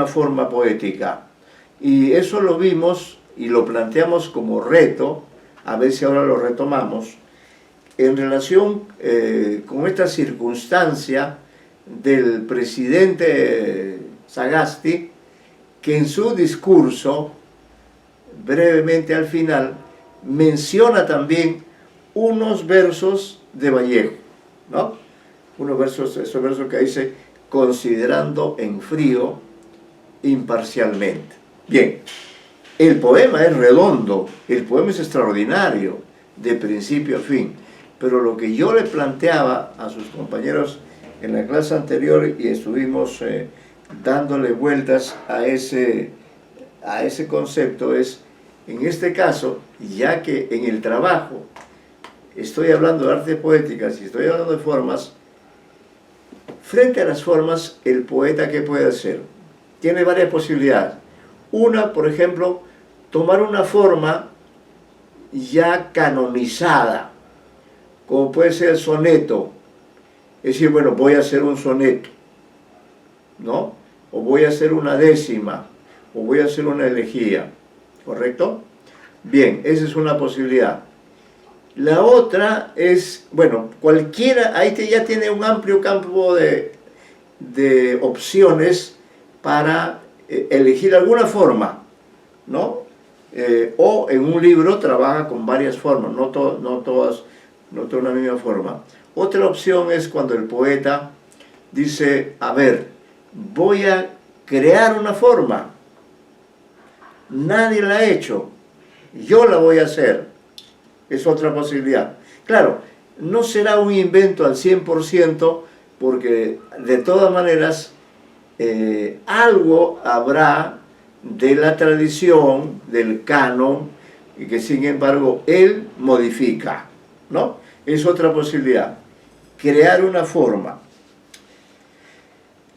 una forma poética. Y eso lo vimos y lo planteamos como reto, a ver si ahora lo retomamos, en relación con esta circunstancia del presidente Sagasti, que en su discurso, brevemente al final, menciona también unos versos de Vallejo, ¿no? Unos versos, esos versos que dice, considerando en frío imparcialmente. Bien, el poema es redondo, el poema es extraordinario, de principio a fin, pero lo que yo le planteaba a sus compañeros en la clase anterior, y estuvimos dándole vueltas a ese concepto, es, en este caso, ya que en el trabajo estoy hablando de arte poética, si estoy hablando de formas, frente a las formas, el poeta, ¿qué puede hacer? Tiene varias posibilidades. Una, por ejemplo, tomar una forma ya canonizada, como puede ser el soneto. Es decir, bueno, voy a hacer un soneto, ¿no? O voy a hacer una décima, o voy a hacer una elegía, ¿correcto? Bien, esa es una posibilidad. La otra es, bueno, cualquiera, ahí ya tiene un amplio campo de opciones para elegir alguna forma, ¿no? O en un libro trabaja con varias formas, no toda una misma forma. Otra opción es cuando el poeta dice, a ver, voy a crear una forma, nadie la ha hecho, yo la voy a hacer. Es otra posibilidad. Claro, no será un invento al 100%, porque de todas maneras algo habrá de la tradición, del canon, y que sin embargo él modifica, ¿no? Es otra posibilidad, crear una forma.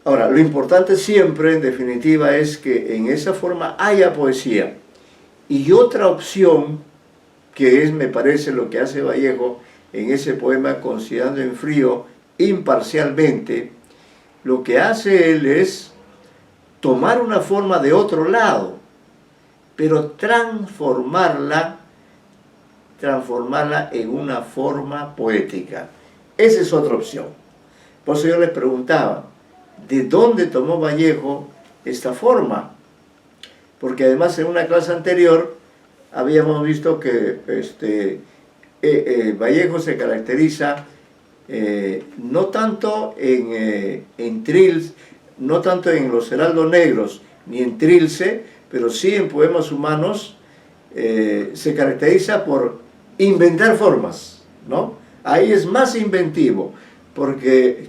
Ahora, lo importante siempre, en definitiva, es que en esa forma haya poesía. Y otra opción, que es, me parece, lo que hace Vallejo en ese poema, considerando en frío imparcialmente, lo que hace él es tomar una forma de otro lado, pero transformarla en una forma poética. Esa es otra opción. Por eso yo les preguntaba, ¿de dónde tomó Vallejo esta forma? Porque además en una clase anterior habíamos visto que Vallejo se caracteriza no tanto en Trilce, no tanto en Los Heraldos Negros, ni en Trilce, pero sí en Poemas Humanos, se caracteriza por inventar formas, ¿no? Ahí es más inventivo, porque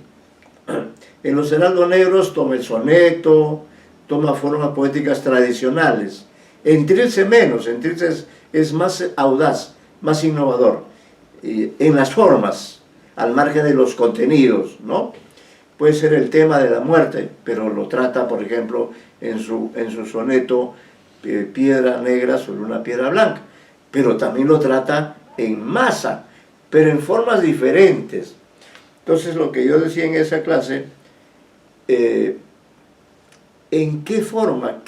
en Los Heraldos Negros toma el soneto, toma formas poéticas tradicionales. En Trilce menos, en Trilce es más audaz, más innovador, en las formas, al margen de los contenidos, ¿no? Puede ser el tema de la muerte, pero lo trata, por ejemplo, en su soneto Piedra Negra sobre una piedra blanca, pero también lo trata en masa, pero en formas diferentes. Entonces, lo que yo decía en esa clase, ¿en qué forma?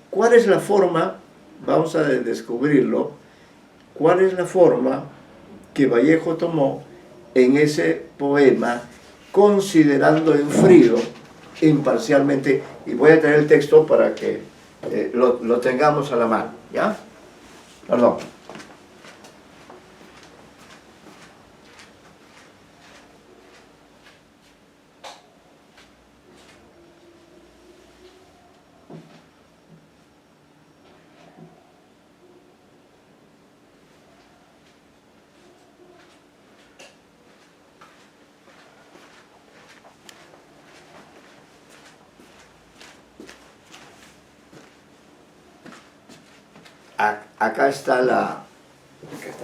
¿Cuál es la forma? Vamos a descubrirlo. ¿Cuál es la forma que Vallejo tomó en ese poema, considerando en frío imparcialmente? Y voy a traer el texto para que lo tengamos a la mano, ¿ya? Perdón. Acá está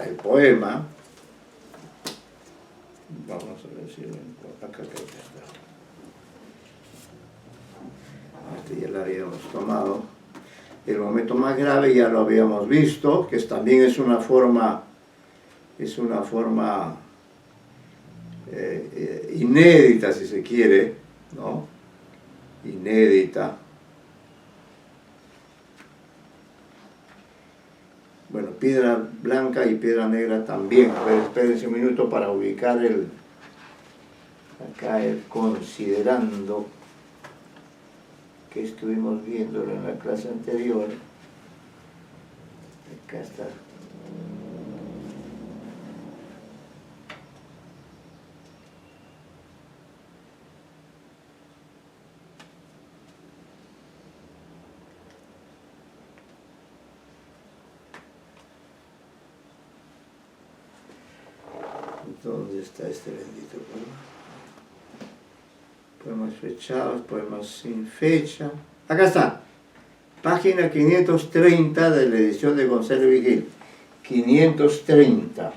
el poema. Vamos a ver si acá creo que está. Este ya lo habíamos tomado. El momento más grave ya lo habíamos visto, que también es una forma inédita, si se quiere, ¿no? Inédita. Bueno, piedra blanca y piedra negra también. A ver, espérense un minuto para ubicar acá el considerando que estuvimos viéndolo en la clase anterior. Acá está. ¿Dónde está este bendito poema? Poemas fechados, poemas sin fecha. Acá está. Página 530 de la edición de Gonzalo Vigil. 530.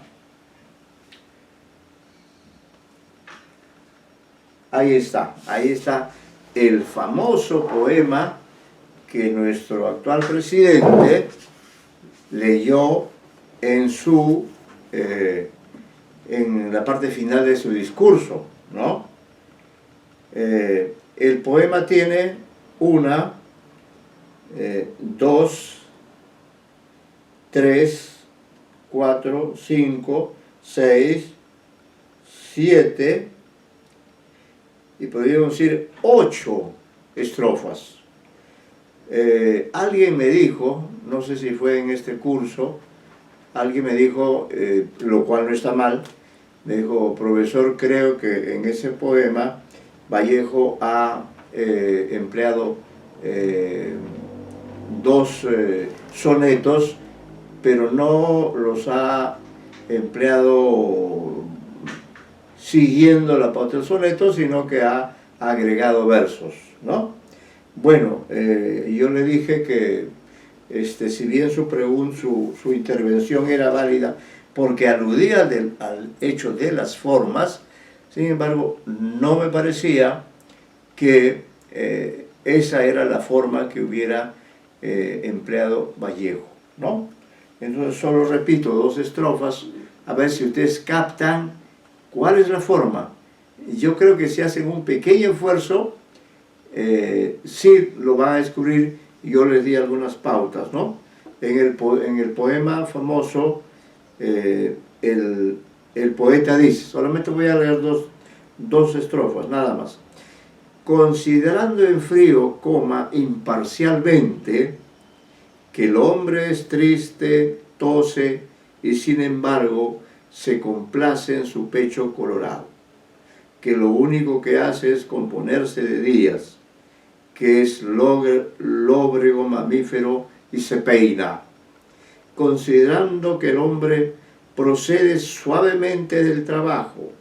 Ahí está el famoso poema que nuestro actual presidente leyó en en la parte final de su discurso, ¿no? El poema tiene 1, 2, 3, 4, 5, 6, 7 y podríamos decir 8 estrofas. Alguien me dijo, no sé si fue en este curso, alguien me dijo, lo cual no está mal, me dijo: profesor, creo que en ese poema Vallejo ha empleado 2 sonetos, pero no los ha empleado siguiendo la pauta del soneto, sino que ha agregado versos, ¿no? Bueno, yo le dije que si bien su intervención era válida porque aludía al hecho de las formas, sin embargo, no me parecía que esa era la forma que hubiera empleado Vallejo, ¿no? Entonces solo repito 2 estrofas, a ver si ustedes captan cuál es la forma. Yo creo que si hacen un pequeño esfuerzo, sí lo van a descubrir, y yo les di algunas pautas, ¿no? En el poema famoso, el poeta dice, solamente voy a leer dos estrofas, nada más. Considerando en frío, imparcialmente, que el hombre es triste, tose, y sin embargo se complace en su pecho colorado, que lo único que hace es componerse de días, que es lóbrego mamífero y se peina, considerando que el hombre procede suavemente del trabajo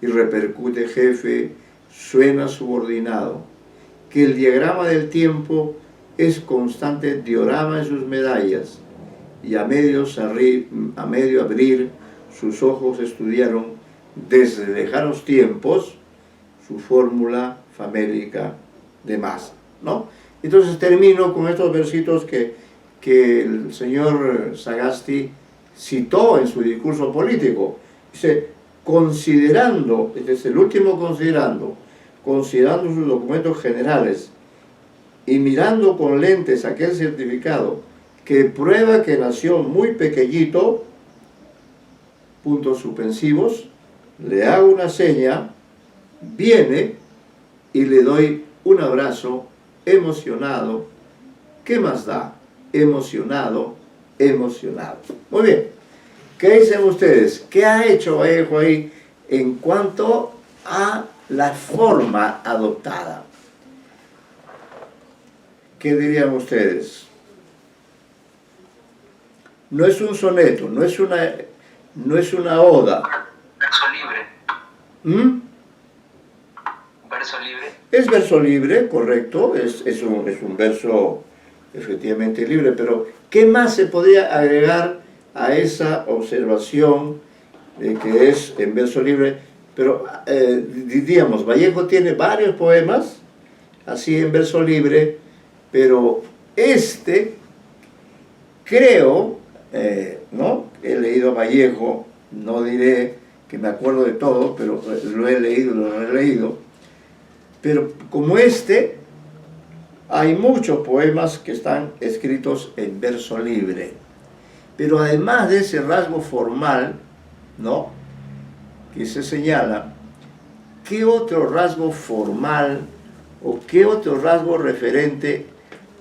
y repercute jefe, suena subordinado, que el diagrama del tiempo es constante diorama en sus medallas, y a medio abrir sus ojos estudiaron desde lejanos tiempos su fórmula famélica de masa, ¿no? Entonces termino con estos versitos que el señor Sagasti citó en su discurso político. Dice: considerando, este es el último considerando sus documentos generales y mirando con lentes aquel certificado que prueba que nació muy pequeñito, puntos suspensivos, le hago una seña, viene y le doy un abrazo emocionado. ¿Qué más da? Emocionado, emocionado. Muy bien. ¿Qué dicen ustedes? ¿Qué ha hecho Vallejo ahí en cuanto a la forma adoptada? ¿Qué dirían ustedes? No es un soneto, no es una oda. Verso libre. ¿Mm? Verso libre. Es verso libre, correcto, es un verso efectivamente libre, pero ¿qué más se podría agregar a esa observación de que es en verso libre? Pero diríamos, Vallejo tiene varios poemas así en verso libre, pero creo, ¿no? He leído a Vallejo, no diré que me acuerdo de todo, pero lo he leído, lo he releído. Pero como hay muchos poemas que están escritos en verso libre. Pero además de ese rasgo formal, ¿no?, que se señala, ¿qué otro rasgo formal o qué otro rasgo referente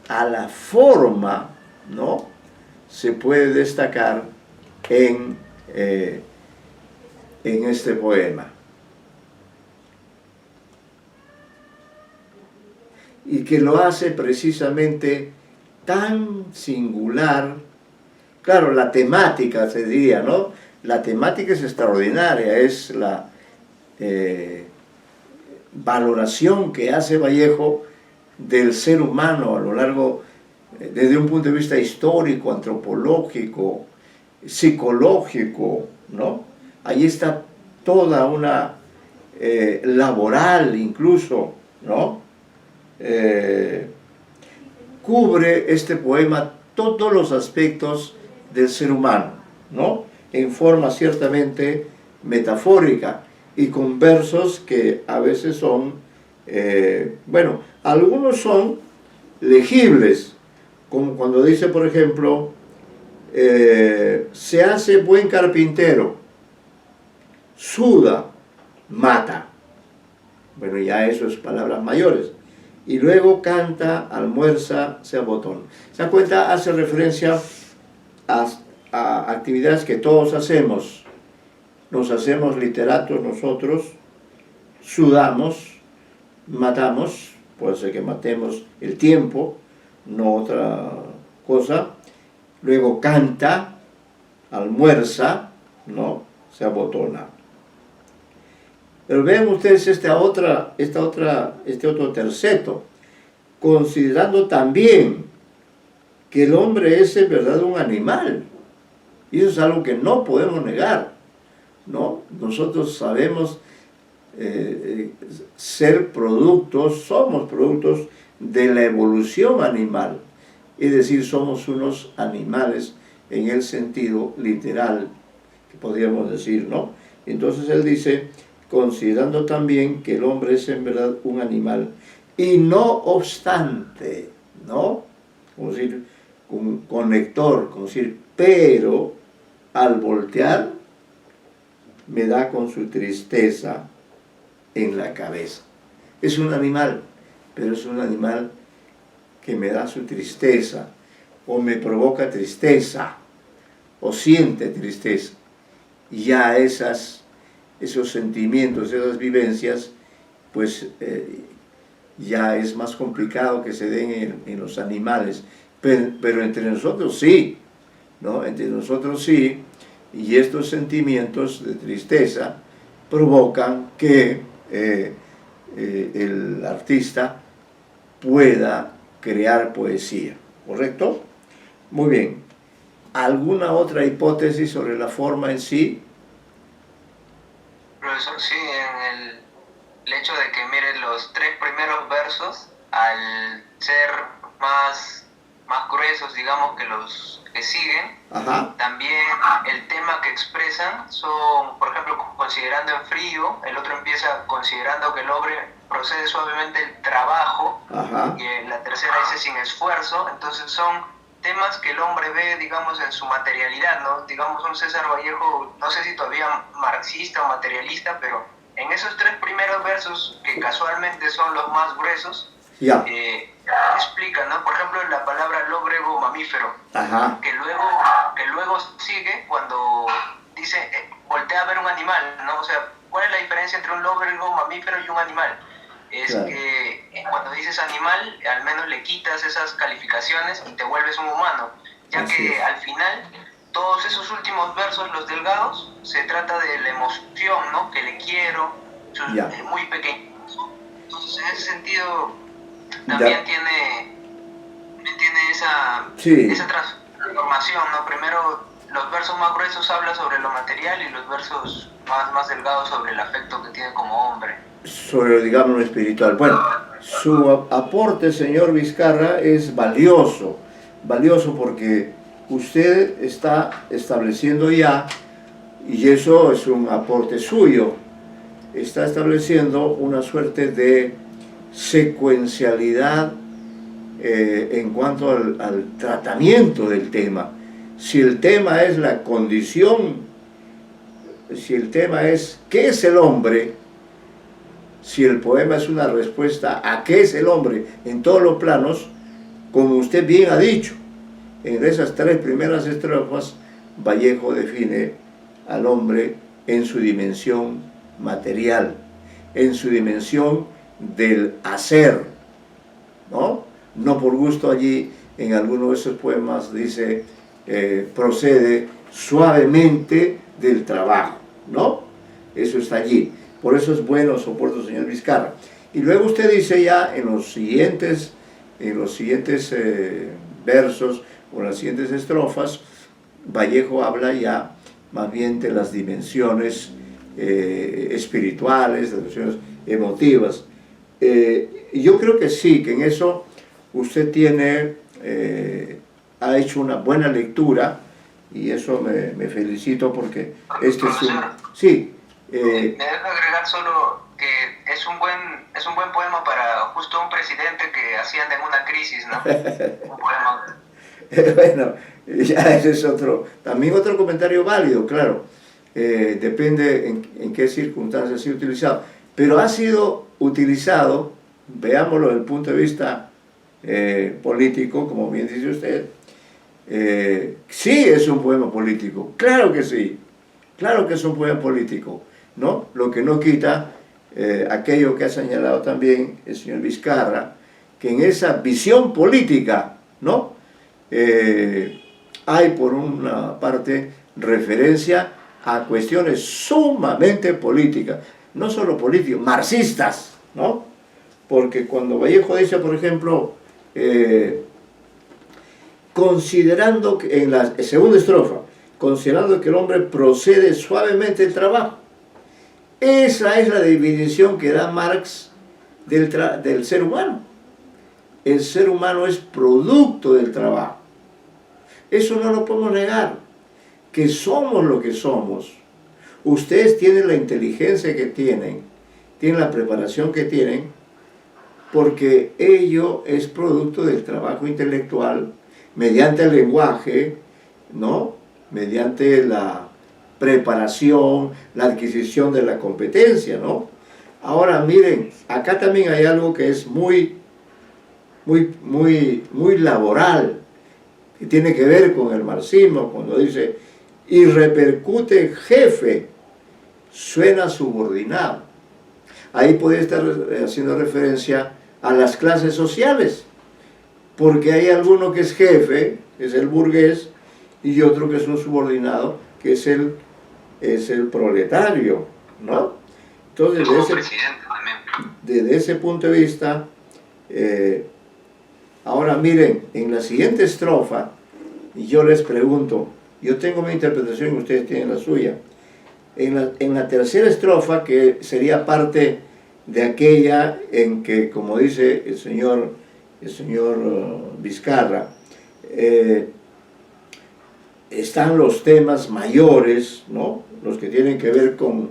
a la forma, ¿no?, se puede destacar en este poema? Y que lo hace precisamente tan singular. Claro, la temática, se diría, ¿no? La temática es extraordinaria, es la valoración que hace Vallejo del ser humano a lo largo, desde un punto de vista histórico, antropológico, psicológico, ¿no? Ahí está toda una laboral incluso, ¿no? Cubre este poema todos los aspectos del ser humano, ¿no?, en forma ciertamente metafórica y con versos que a veces son, bueno, algunos son legibles, como cuando dice, por ejemplo, se hace buen carpintero, suda, mata. Bueno, ya eso es palabras mayores. Y luego canta, almuerza, se abotona. ¿Se dan cuenta? Hace referencia a actividades que todos hacemos. Nos hacemos literatos nosotros, sudamos, matamos, puede ser que matemos el tiempo, no otra cosa. Luego canta, almuerza, ¿no?, se abotona. Pero vean ustedes este otro terceto, considerando también que el hombre es en verdad un animal. Y eso es algo que no podemos negar, ¿no? Nosotros sabemos ser productos, somos productos de la evolución animal. Es decir, somos unos animales en el sentido literal, que podríamos decir, ¿no? Entonces él dice, considerando también que el hombre es en verdad un animal, y no obstante, ¿no?, como decir, un conector, como decir, pero al voltear me da con su tristeza en la cabeza. Es un animal, pero es un animal que me da su tristeza, o me provoca tristeza, o siente tristeza. Y ya esos sentimientos, esas vivencias, pues ya es más complicado que se den en los animales, pero entre nosotros sí, ¿no? Entre nosotros sí, y estos sentimientos de tristeza provocan que el artista pueda crear poesía, ¿correcto? Muy bien. ¿Alguna otra hipótesis sobre la forma en sí? Profesor, sí, en el hecho de que, mire, los tres primeros versos, al ser más gruesos, digamos, que los que siguen, Ajá. también el tema que expresan son, por ejemplo, considerando en frío, el otro empieza considerando que el hombre procede suavemente el trabajo, Ajá. y la tercera dice sin esfuerzo. Entonces son temas que el hombre ve, digamos, en su materialidad, ¿no? Digamos, un César Vallejo, no sé si todavía marxista o materialista, pero en esos tres primeros versos, que casualmente son los más gruesos, Ya. explica, ¿no? Por ejemplo, la palabra lóbrego mamífero, Ajá. que luego sigue cuando dice, voltea a ver un animal, ¿no? O sea, ¿cuál es la diferencia entre un lóbrego mamífero y un animal? Es Claro. que cuando dices animal, al menos le quitas esas calificaciones y te vuelves un humano, ya Así que es. al final todos esos últimos versos, los delgados, se trata de la emoción, ¿no? Que le quiero, Ya. muy pequeño. Entonces, en ese sentido, también Ya. tiene Sí. esa transformación, ¿no? Primero, los versos más gruesos hablan sobre lo material y los versos más delgados sobre el afecto que tiene como hombre. Sobre, digamos, lo espiritual. Bueno, su aporte, señor Vizcarra, es valioso porque usted está estableciendo ya, y eso es un aporte suyo, está estableciendo una suerte de secuencialidad en cuanto al tratamiento del tema. Si el tema es la condición, si el tema es ¿qué es el hombre? Si el poema es una respuesta a qué es el hombre en todos los planos, como usted bien ha dicho, en esas 3 primeras estrofas, Vallejo define al hombre en su dimensión material, en su dimensión del hacer, ¿no? No por gusto allí, en alguno de esos poemas dice, procede suavemente del trabajo, ¿no? Eso está allí. Por eso es bueno, soporto, señor Vizcarra. Y luego usted dice ya en los siguientes versos o en las siguientes estrofas, Vallejo habla ya más bien de las dimensiones espirituales, de las dimensiones emotivas. Yo creo que sí, que en eso usted ha hecho una buena lectura, y eso me felicito porque este es un... Sí. Me dejo agregar solo que es un buen poema para justo un presidente que asciende en una crisis, ¿no? Un poema. Bueno, ya ese es también otro comentario válido, claro. Depende en qué circunstancias ha sido utilizado. Pero ha sido utilizado, veámoslo desde el punto de vista político, como bien dice usted, sí es un poema político, claro que sí, claro que es un poema político, ¿no? Lo que no quita aquello que ha señalado también el señor Vizcarra, que en esa visión política, ¿no? Hay por una parte referencia a cuestiones sumamente políticas, no solo políticas, marxistas, ¿no? Porque cuando Vallejo dice, por ejemplo, considerando que en la segunda estrofa, considerando que el hombre procede suavemente del trabajo, esa es la definición que da Marx del ser humano. El ser humano es producto del trabajo. Eso no lo podemos negar, que somos lo que somos. Ustedes tienen la inteligencia que tienen la preparación que tienen, porque ello es producto del trabajo intelectual mediante el lenguaje, ¿no? Mediante la preparación, la adquisición de la competencia, ¿no? Ahora miren, acá también hay algo que es muy laboral, que tiene que ver con el marxismo, cuando dice, y repercute jefe, suena subordinado. Ahí puede estar haciendo referencia a las clases sociales, porque hay alguno que es jefe, que es el burgués, y otro que es un subordinado, que es el proletario, ¿no? Entonces, desde ese punto de vista, ahora miren, en la siguiente estrofa, yo les pregunto, yo tengo mi interpretación y ustedes tienen la suya. En la tercera estrofa, que sería parte de aquella en que, como dice el señor Vizcarra, están los temas mayores, ¿no? Los que tienen que ver con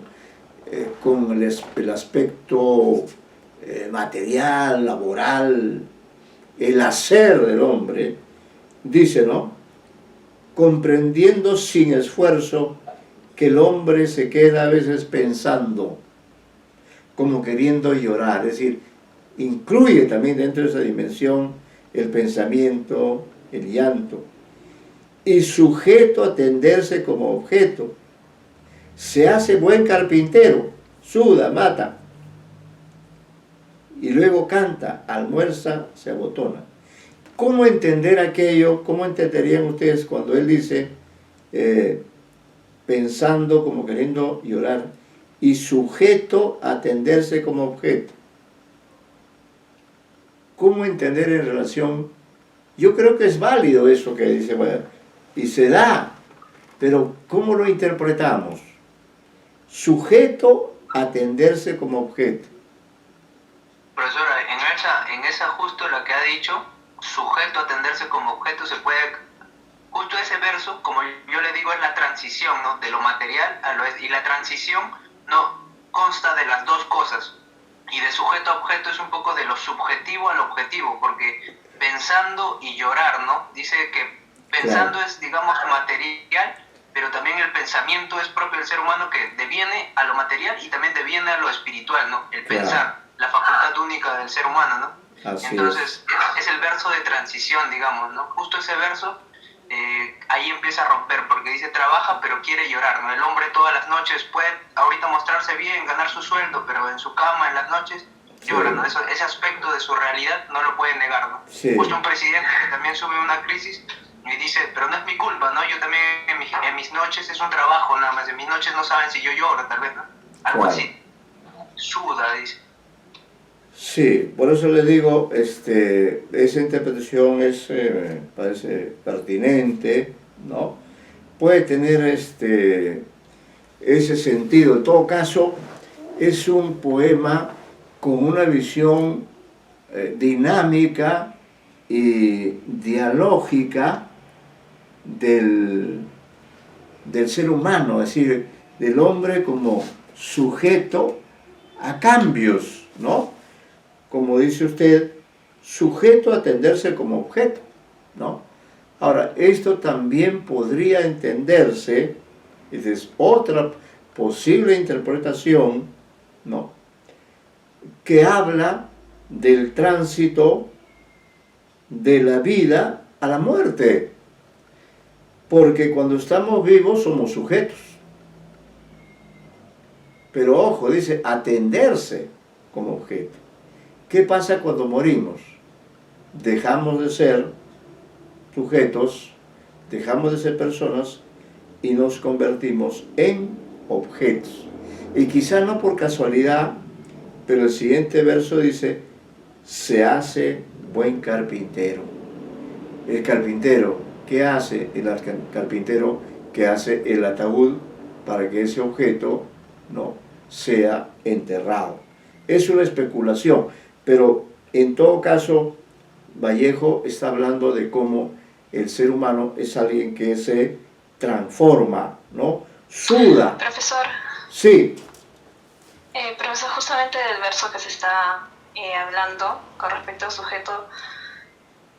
el aspecto material, laboral, el hacer del hombre, dice, ¿no? Comprendiendo sin esfuerzo que el hombre se queda a veces pensando, como queriendo llorar, es decir, incluye también dentro de esa dimensión el pensamiento, el llanto, y sujeto a tenderse como objeto, se hace buen carpintero, suda, mata, y luego canta, almuerza, se abotona. ¿Cómo entender aquello? ¿Cómo entenderían ustedes cuando él dice pensando como queriendo llorar y sujeto a tenderse como objeto? ¿Cómo entender en relación? Yo creo que es válido eso que dice, bueno, y se da, pero ¿cómo lo interpretamos? Sujeto a tenderse como objeto. Profesora, en esa justo la que ha dicho, sujeto a tenderse como objeto, se puede, justo ese verso, como yo le digo, es la transición, ¿no? De lo material a lo es, y la transición no consta de las dos cosas, y de sujeto a objeto es un poco de lo subjetivo al objetivo, porque pensando y llorar, ¿no? Dice que pensando es, digamos, material, pero también el pensamiento es propio del ser humano que deviene a lo material y también deviene a lo espiritual, ¿no? El pensar, la facultad única del ser humano, ¿no? Así Entonces, es el verso de transición, digamos, ¿no? Justo ese verso, ahí empieza a romper, porque dice, trabaja pero quiere llorar, ¿no? El hombre todas las noches puede ahorita mostrarse bien, ganar su sueldo, pero en su cama, en las noches, llora, ¿no? Ese aspecto de su realidad no lo puede negar, ¿no? Sí. Justo un presidente que también sube una crisis y dice, pero no es mi culpa, ¿no? Yo también en mis noches es un trabajo nada más, en mis noches no saben si yo lloro, tal vez, ¿no? Algo así. Suda, dice. Sí, por eso le digo, esa interpretación es, parece pertinente, ¿no? Puede tener ese sentido. En todo caso, es un poema con una visión dinámica y dialógica del ser humano, es decir, del hombre como sujeto a cambios, ¿no? Como dice usted, sujeto a atenderse como objeto, ¿no? Ahora, esto también podría entenderse, esa es otra posible interpretación, ¿no? Que habla del tránsito de la vida a la muerte, porque cuando estamos vivos somos sujetos. Pero ojo, dice atenderse como objeto. ¿Qué pasa cuando morimos? Dejamos de ser sujetos, dejamos de ser personas y nos convertimos en objetos. Y quizá no por casualidad, pero el siguiente verso dice, se hace buen carpintero. El carpintero, ¿qué hace? El carpintero que hace el ataúd para que ese objeto no sea enterrado. Es una especulación, pero en todo caso Vallejo está hablando de cómo el ser humano es alguien que se transforma, ¿no? Suda. Profesor. Sí. Profesor, justamente del verso que se está hablando con respecto al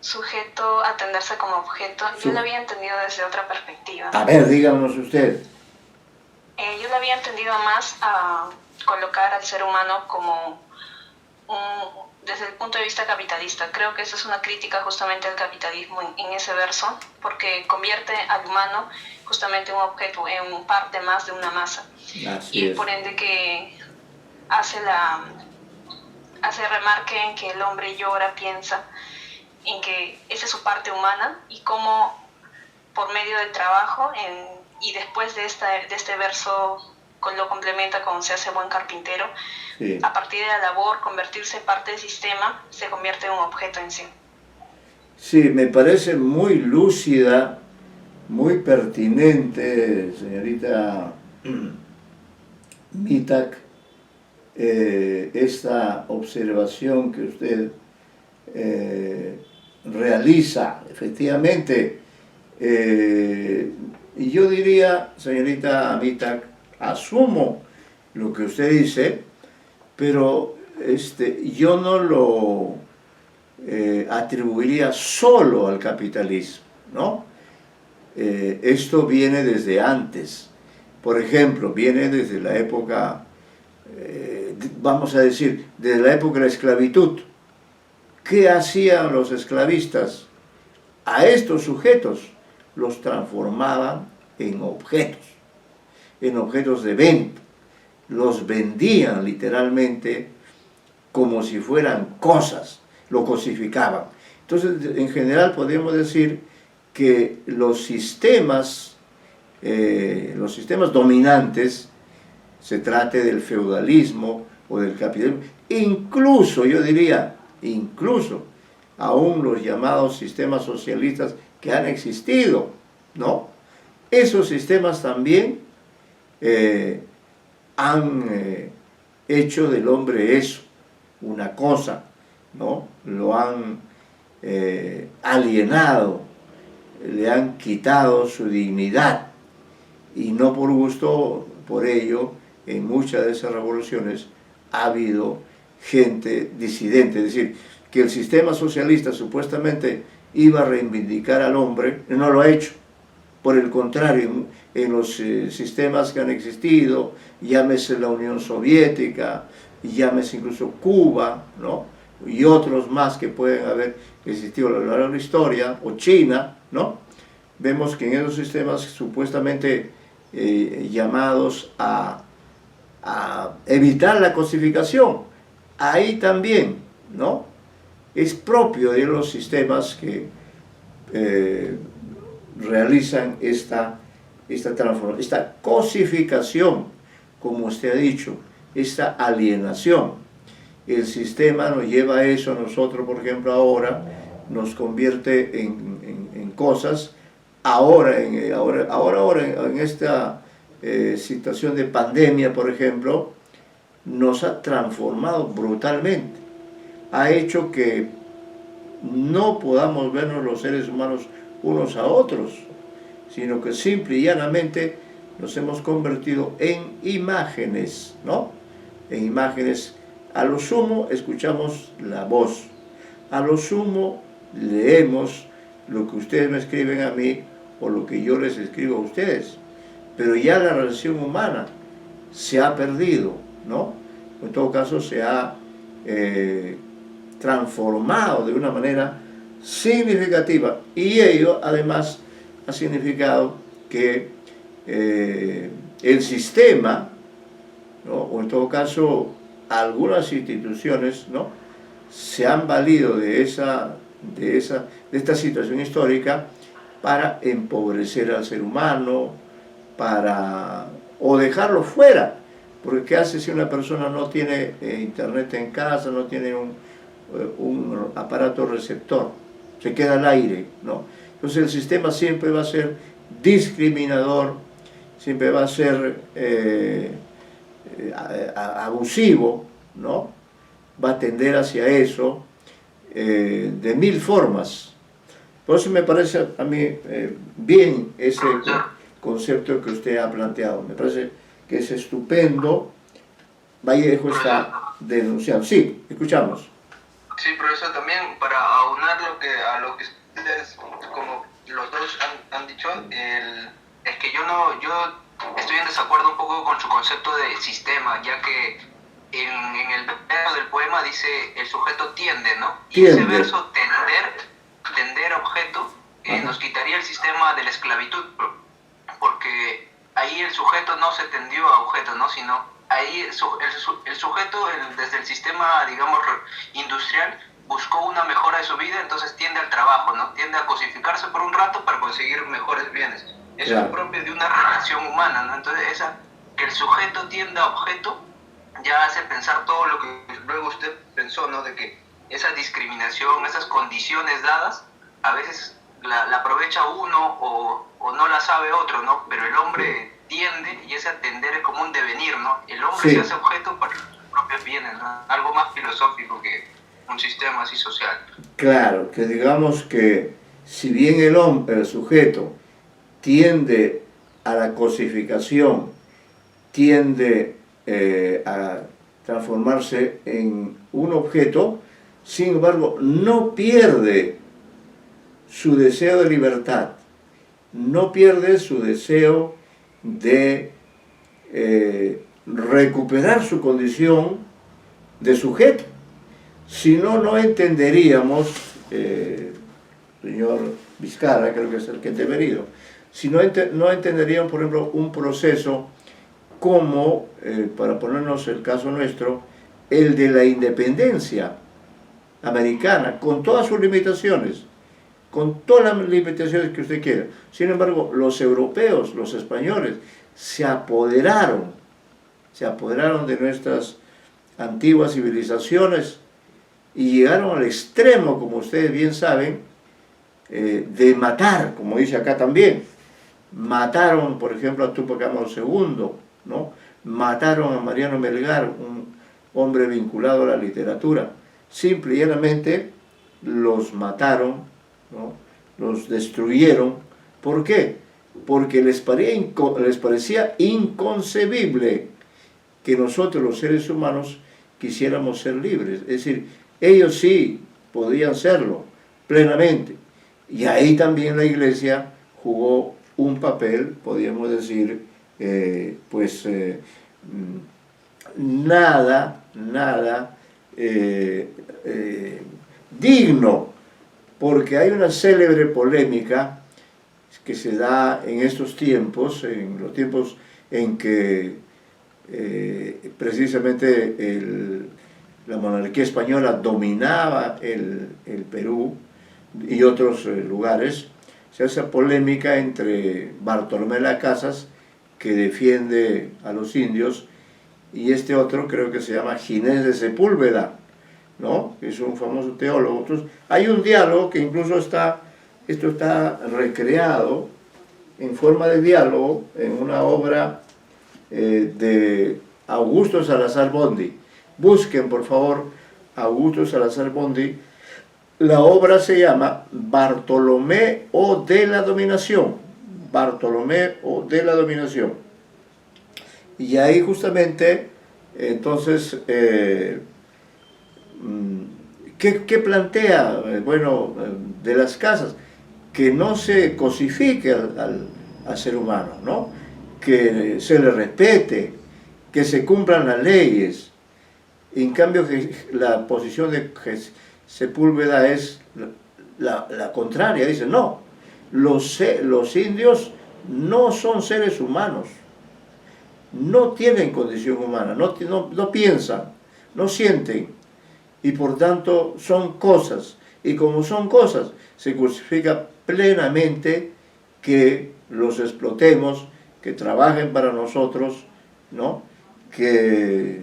sujeto a atenderse como objeto, yo lo había entendido desde otra perspectiva. A ver, díganos usted. Yo lo había entendido más a colocar al ser humano como desde el punto de vista capitalista. Creo que esa es una crítica justamente al capitalismo en ese verso, porque convierte al humano justamente en un objeto, en parte más de una masa. Así y es. por ende que hace remarque en que el hombre llora, piensa, en que esa es su parte humana y cómo por medio del trabajo y después de este verso lo complementa con se hace buen carpintero, Sí. A partir de la labor, convertirse parte del sistema, se convierte en un objeto en sí. Sí, me parece muy lúcida, muy pertinente, señorita Mitak, esta observación que usted realiza, efectivamente. Y yo diría, señorita Mitak, asumo lo que usted dice, pero yo no lo atribuiría solo al capitalismo, ¿no? Esto viene desde antes. Por ejemplo, viene desde la época, vamos a decir, desde la época de la esclavitud. ¿Qué hacían los esclavistas? A estos sujetos los transformaban en objetos de venta. Los vendían literalmente como si fueran cosas, lo cosificaban. Entonces, en general podemos decir que los sistemas dominantes, se trate del feudalismo o del capitalismo, incluso, yo diría, incluso aún los llamados sistemas socialistas que han existido, ¿no? Esos sistemas también han hecho del hombre eso, una cosa, ¿no? Lo han alienado, le han quitado su dignidad, y no por gusto. Por ello, en muchas de esas revoluciones ha habido gente disidente, es decir, que el sistema socialista supuestamente iba a reivindicar al hombre, no lo ha hecho. Por el contrario, en los sistemas que han existido, llámese la Unión Soviética, llámese incluso Cuba, ¿no? Y otros más que pueden haber existido a lo largo de la historia, o China, ¿no? Vemos que en esos sistemas supuestamente llamados a evitar la cosificación, ahí también, ¿no? Es propio de los sistemas que realizan esta transformación, esta cosificación, como usted ha dicho, esta alienación. El sistema nos lleva a eso, nosotros por ejemplo ahora nos convierte en cosas, ahora en esta situación de pandemia por ejemplo, nos ha transformado brutalmente, ha hecho que no podamos vernos los seres humanos unos a otros, sino que simple y llanamente nos hemos convertido en imágenes, ¿no? En imágenes. A lo sumo escuchamos la voz, a lo sumo leemos lo que ustedes me escriben a mí o lo que yo les escribo a ustedes, pero ya la relación humana se ha perdido, ¿no? En todo caso se ha transformado de una manera significativa, y ello además ha significado que el sistema, ¿no? O en todo caso algunas instituciones, ¿no? Se han valido de esta situación histórica para empobrecer al ser humano, o dejarlo fuera, porque ¿qué hace si una persona no tiene internet en casa, no tiene un aparato receptor? Se queda al aire, ¿no? Entonces el sistema siempre va a ser discriminador, siempre va a ser abusivo, ¿no? Va a tender hacia eso de mil formas. Por eso me parece a mí bien ese concepto que usted ha planteado. Me parece que es estupendo. Vallejo está denunciando. Sí, escuchamos. Sí, profesor, también para aunar a lo que ustedes, como los dos han dicho, es que yo estoy en desacuerdo un poco con su concepto de sistema, ya que en el verso del poema dice el sujeto tiende, ¿no? Y ese verso tender objeto nos quitaría el sistema de la esclavitud, porque ahí el sujeto no se tendió a objeto, ¿no? Sino ahí el sujeto desde el sistema, digamos, industrial buscó una mejora de su vida, entonces tiende al trabajo, ¿no? Tiende a cosificarse por un rato para conseguir mejores bienes. Eso es propio de una relación humana, ¿no? Entonces que el sujeto tienda a objeto ya hace pensar todo lo que luego usted pensó, ¿no? De que esa discriminación, esas condiciones dadas, a veces la aprovecha uno o no la sabe otro, ¿no? Pero el hombre tiende, y ese atender es como un devenir, ¿no? El hombre se hace objeto para sus propios bienes, ¿no? Algo más filosófico que un sistema así social. Claro, que digamos que si bien el sujeto tiende a la cosificación, tiende a transformarse en un objeto, sin embargo no pierde su deseo de libertad, no pierde su deseo de recuperar su condición de sujeto. Si no, no entenderíamos, señor Vizcarra, creo que es el que te he venido, si no entenderíamos, por ejemplo, un proceso como, para ponernos el caso nuestro, el de la independencia americana, con todas sus limitaciones, con todas las limitaciones que usted quiera. Sin embargo, los europeos, los españoles, se apoderaron de nuestras antiguas civilizaciones y llegaron al extremo, como ustedes bien saben, de matar, como dice acá también. Mataron, por ejemplo, a Túpac Amaru II, ¿no? Mataron a Mariano Melgar, un hombre vinculado a la literatura. Simple y llanamente los mataron, ¿no? Los destruyeron. ¿Por qué? Porque les parecía inconcebible que nosotros los seres humanos quisiéramos ser libres. Es decir, ellos sí podían serlo plenamente, Y ahí también la Iglesia jugó un papel, podríamos decir, nada digno, porque hay una célebre polémica que se da en estos tiempos, en los tiempos en que precisamente la monarquía española dominaba el Perú y otros lugares. Se hace polémica entre Bartolomé de las Casas, que defiende a los indios, y este otro, creo que se llama Ginés de Sepúlveda, ¿no? Que es un famoso teólogo. Entonces, hay un diálogo que incluso esto está recreado en forma de diálogo en una obra de Augusto Salazar Bondy. Busquen, por favor, Augusto Salazar Bondy. La obra se llama Bartolomeo de la Dominación. Bartolomeo de la Dominación. Y ahí justamente, entonces, ¿qué plantea? Bueno, de las Casas, que no se cosifique al ser humano, ¿no? Que se le respete, que se cumplan las leyes. En cambio, la posición de Sepúlveda es la contraria. Dice, no, los indios no son seres humanos, no tienen condición humana, no piensan, no sienten, y por tanto son cosas, y como son cosas, se justifica plenamente que los explotemos, que trabajen para nosotros, ¿no? Que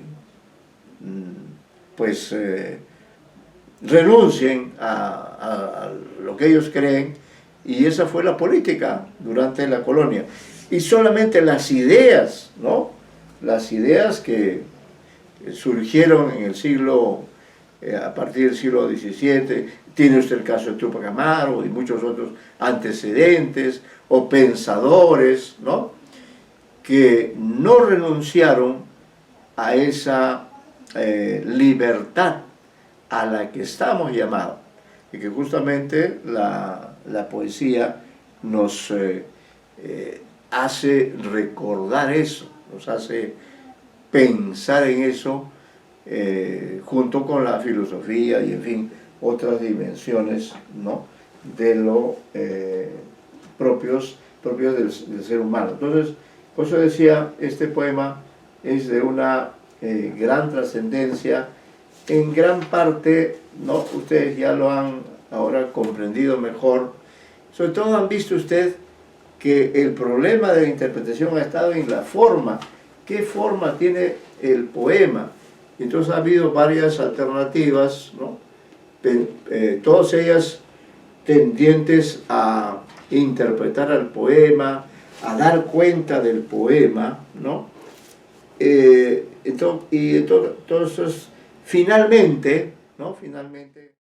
renuncien a lo que ellos creen, y esa fue la política durante la colonia. Y solamente las ideas, ¿no? Las ideas que surgieron en el siglo, a partir del siglo XVII, tiene usted el caso de Tupac Amaru y muchos otros antecedentes o pensadores, ¿no? Que no renunciaron a esa libertad a la que estamos llamados, y que justamente la poesía nos hace recordar eso, nos hace pensar en eso, junto con la filosofía y, en fin, otras dimensiones, ¿no? De lo propios del ser humano. Entonces, por eso decía, este poema es de una gran trascendencia, en gran parte, ¿no? Ustedes ya lo han ahora comprendido mejor. Sobre todo han visto usted que el problema de la interpretación ha estado en la forma. ¿Qué forma tiene el poema? Entonces ha habido varias alternativas, ¿no? Todas ellas tendientes a interpretar al poema, a dar cuenta del poema, ¿no? Entonces, finalmente, ¿no? Finalmente